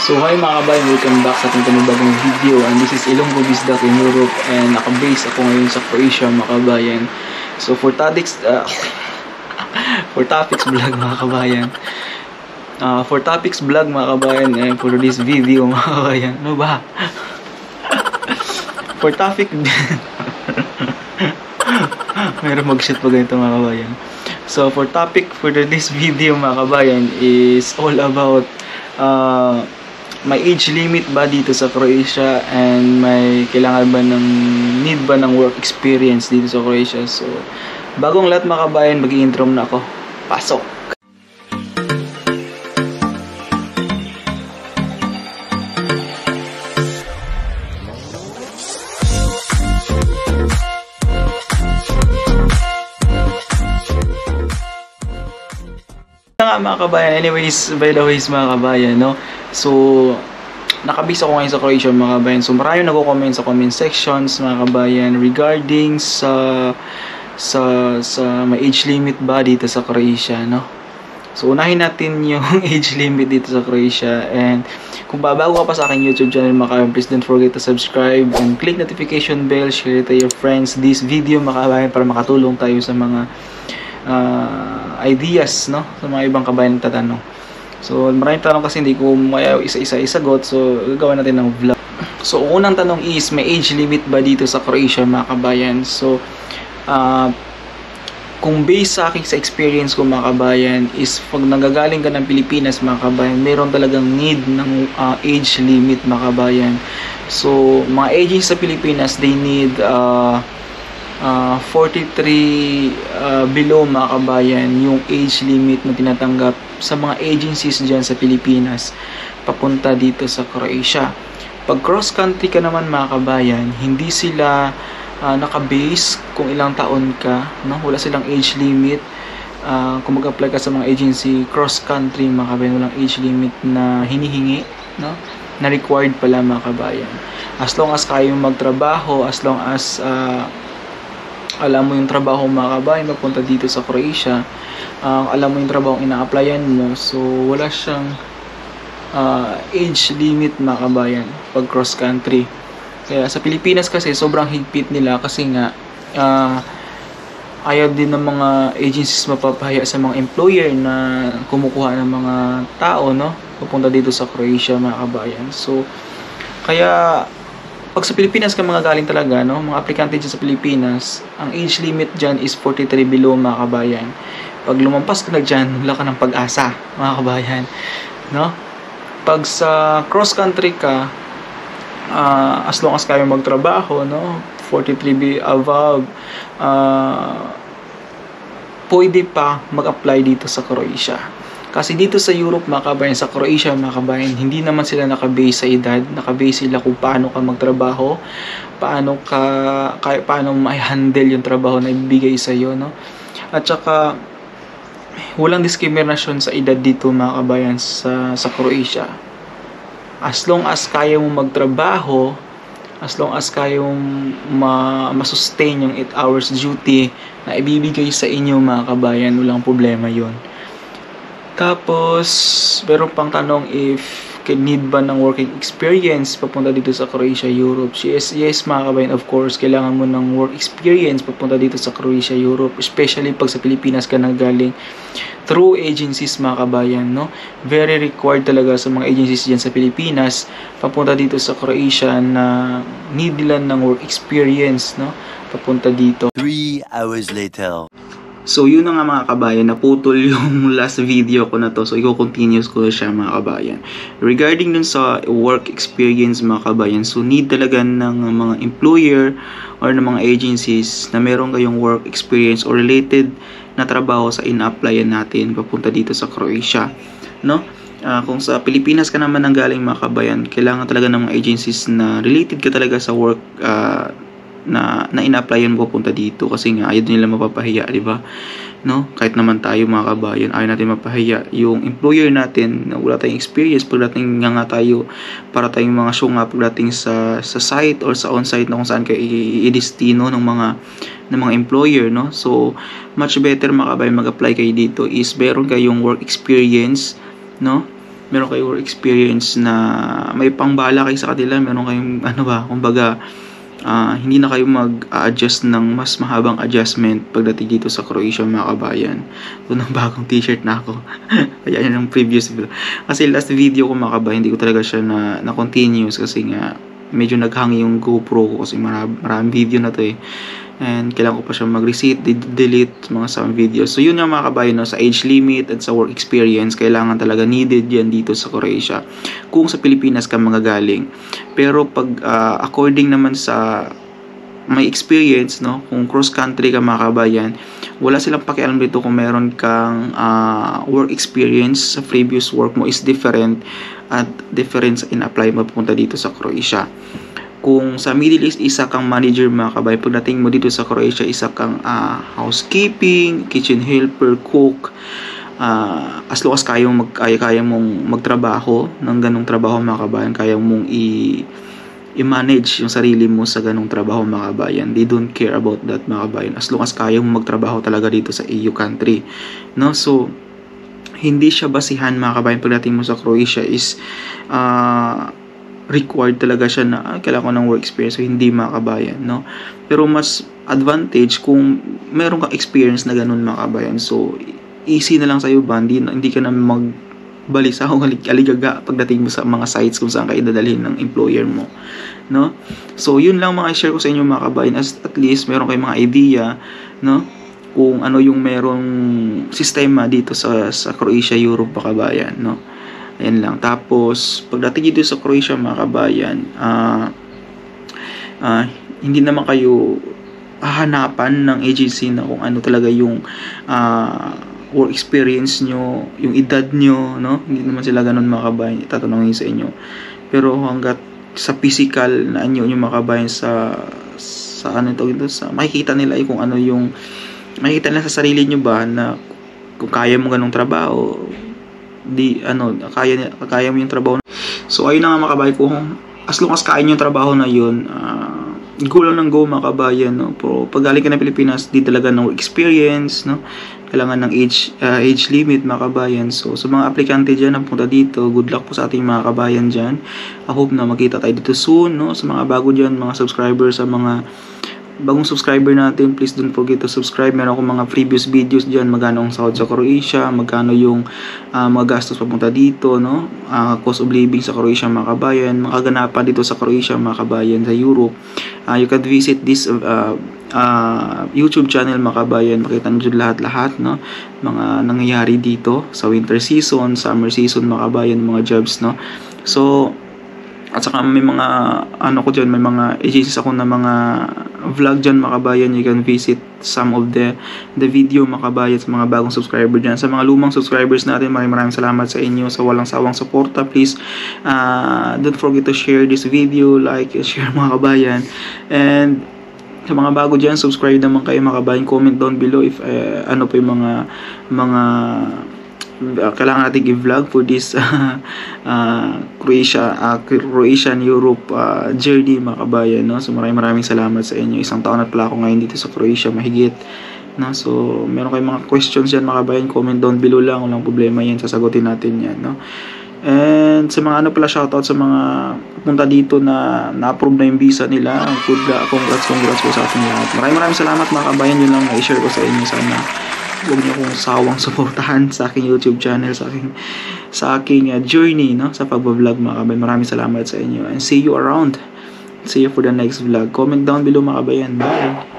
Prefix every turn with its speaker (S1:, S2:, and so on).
S1: So hi mga kabayan, welcome back sa ating panibagong video, and this is Ilonggo Bisdak in Europe, and nakabase ako ngayon sa Croatia mga kabayan. So for topics vlog mga kabayan, and for this video mga kabayan, ano ba? For topic mayroon mag-shoot pa ganito mga kabayan. So for topic for this video mga kabayan is all about may age limit ba dito sa Croatia, and may kailangan ba need ba ng work experience dito sa Croatia. So bagong lahat mga kabayan, mag-i-intro na ako. Pasok! Mga kabayan, anyways, by the ways mga kabayan, no? So nakabisa ako ngayon sa Croatia mga kabayan. So maraming nagko-comment sa comment sections mga kabayan regarding sa may age limit ba dito sa Croatia, no? So unahin natin yung age limit dito sa Croatia, and kung babago ka pa sa aking YouTube channel mga kabayan, please don't forget to subscribe and click notification bell, share it to your friends this video mga kabayan, para makatulong tayo sa mga ideas, no, sa mga ibang kabayan na tatanong. So maraming tanong kasi hindi ko isa-isa isagot, so gagawin natin ng vlog. So unang tanong is, may age limit ba dito sa Croatia mga kabayan? So kung based sa akin sa experience ko mga kabayan is, pag nanggagaling ka ng Pilipinas mga kabayan, meron talagang need ng age limit mga kabayan. So mga aging sa Pilipinas, they need 43 below mga kabayan yung age limit na tinatanggap sa mga agencies dyan sa Pilipinas papunta dito sa Croatia. Pag cross country ka naman mga kabayan, hindi sila nakabase kung ilang taon ka, no? Wala silang age limit. Kung mag-apply ka sa mga agency cross country mga kabayan, walang age limit na hinihingi, no? Na required pala mga kabayan. As long as kaya mong magtrabaho, as long as alam mo yung trabaho mga kabayan papunta dito sa Croatia, alam mo yung trabaho ina-applyan mo, so wala siyang age limit mga kabayan pag cross country. Kaya sa Pilipinas kasi sobrang higpit nila, kasi nga ayaw din ng mga agencies mapapahiya sa mga employer na kumukuha ng mga tao, no, papunta dito sa Croatia mga kabayan. So kaya pag sa Pilipinas ka mga galing talaga, no, mga aplikante dyan sa Pilipinas, ang age limit dyan is 43 below mga kabayan. Pag lumampas ka na dyan, wala ka ng pag-asa mga kabayan, no? Pag sa cross country ka, as long as kayo magtrabaho, no, 43 above, pwede pa mag-apply dito sa Croatia. Kasi dito sa Europe mga kabayan, sa Croatia mga kabayan, hindi naman sila nakabase sa edad, nakabase sila kung paano ka magtrabaho, paano ma-handle yung trabaho na ibigay sa iyo, no? At saka walang discrimination sa edad dito mga kabayan sa Croatia. As long as kaya mo magtrabaho, as long as kaya mong ma-sustain yung 8 hours duty na ibibigay sa inyo mga kabayan, walang problema yon. Tapos, meron pang tanong if need ba ng working experience papunta dito sa Croatia, Europe. Yes mga kabayan, of course, kailangan mo ng work experience papunta dito sa Croatia, Europe. Especially pag sa Pilipinas ka nanggaling through agencies mga kabayan, no? Very required talaga sa mga agencies dyan sa Pilipinas papunta dito sa Croatia na need nila ng work experience, no? Papunta dito.
S2: 3 hours later.
S1: So yun na nga mga kabayan, naputol yung last video ko na to, so i-continuous ko siya mga kabayan. Regarding dun sa work experience mga kabayan, so need talaga ng mga employer or ng mga agencies na meron kayong work experience or related na trabaho sa ina-applyan natin papunta dito sa Croatia, no? Kung sa Pilipinas ka naman nanggaling mga kabayan, kailangan talaga ng mga agencies na related ka talaga sa work na ina-applyan mo punta dito, kasi nga ayaw nila mapapahiya, di ba? No? Kahit naman tayo mga kabayan, ayaw natin mapahiya yung employer natin na wala tayong experience pagdating nga tayo, para tayong mga syunga pagdating sa site or sa on-site na kung saan kayo i-destino ng mga employer, no? So much better mga kabayan mag-apply kayo dito is meron kayong work experience, no? meron kayong work experience na may pangbala kayo sa kanila, meron kayong kumbaga hindi na kayo mag-adjust ng mas mahabang adjustment pagdating dito sa Croatia mga kabayan. Ito ng bagong t-shirt na ako. Kaya yan ang previous video. Kasi last video ko mga kabayan, hindi ko talaga siya na continuous kasi nga medyo naghang yung GoPro ko kasi maraming video na to eh. And kailangan ko pa siya mag-reset, delete mga some videos. So yun nga mga kabayan, no, sa age limit at sa work experience, kailangan talaga needed yan dito sa Croatia. Kung sa Pilipinas ka magagaling. Pero pag according naman sa may experience, no, kung cross country ka mga kabayan, wala silang pakialam dito kung meron kang work experience sa previous work mo is different at difference in apply mapunta dito sa Croatia. Kung sa Middle East, isa kang manager mga kabayan, pagdating mo dito sa Croatia, isa kang housekeeping, kitchen helper, cook, as long as kaya mong magtrabaho ng ganong trabaho mga kabayan, kaya mong i-manage yung sarili mo sa ganong trabaho mga kabayan. They don't care about that mga kabayan, as long as kaya mong magtrabaho talaga dito sa EU country, no? So hindi siya basihan mga kabayan pagdating mo sa Croatia is required talaga siya na kailangan ko ng work experience, so hindi mga kabayan, no? Pero mas advantage kung meron kang experience na ganun mga kabayan, so easy na lang sa'yo ba, hindi ka na magbalisa o aligaga pagdating mo sa mga sites kung saan ka idadalhin ng employer mo, no? So yun lang mga share ko sa inyo mga kabayan, at least meron kayong mga idea, no, kung ano yung merong sistema dito sa Croatia, Europe mga kabayan, no? Ayan lang. Tapos pagdating dito sa Croatia mga kabayan, hindi naman kayo hahanapan ng agency na kung ano talaga yung work experience nyo, yung edad nyo, no? Hindi naman sila ganun mga kabayan, itatanungin sa inyo. Pero hanggat sa physical na anyo yung mga kabayan, sa ano ito, sa makikita nila kung ano yung makikita nila sa sarili nyo ba na kung kaya mo ganung trabaho, kaya mo yung trabaho. So ayun na nga mga kabayan, kung as long as kaya nyo yung trabaho na yun, go lang ng go mga kabayan, no? Pero pag galing ka ng Pilipinas, di talaga ng experience, no? Kailangan ng age limit mga kabayan. So sa mga aplikante dyan na punta dito, good luck po sa ating mga kabayan dyan. I hope na magkita tayo dito soon, no? Sa mga bago dyan, mga subscribers, sa mga bagong subscriber natin, please don't forget to subscribe. Meron akong mga previous videos dyan, magkano ang sahod sa Croatia, magkano yung mga gastos papunta dito, no? Cost of living sa Croatia mga kabayan, mga kaganapan dito sa Croatia mga kabayan, sa Europe. You can visit this YouTube channel mga kabayan, makita nyo lahat-lahat, no? Mga nangyayari dito sa winter season, summer season mga kabayan, mga jobs, no? So at saka may mga may mga agencies ako na mga vlog dyan mga kabayan. You can visit some of the video mga kabayan, sa mga bagong subscriber dyan. Sa mga lumang subscribers natin, maraming salamat sa inyo sa walang sawang suporta. Please don't forget to share this video, like, share mga kabayan. And sa mga bago dyan, subscribe naman kayo mga kabayan. Comment down below if ano pa yung mga kailangan natin i-vlog for this Croatian Europe journey mga kabayan, no? So maraming salamat sa inyo. Isang taon na pala ako ngayon dito sa Croatia, mahigit, no? So meron kayong mga questions dyan mga kabayan, comment down below lang, walang problema yan, sasagutin natin yan, no? And sa mga shoutout sa mga punta dito na na-approve na yung visa nila, good luck, congrats po sa ating lahat. Maraming salamat mga kabayan, yun lang na i-share ko sa inyo. Sana huwag niyo kong sawang suportahan sa aking YouTube channel, sa aking journey, no, sa pagbablog mga kabayan. Maraming salamat sa inyo, and see you around. See you for the next vlog. Comment down below mga kabayan. Bye!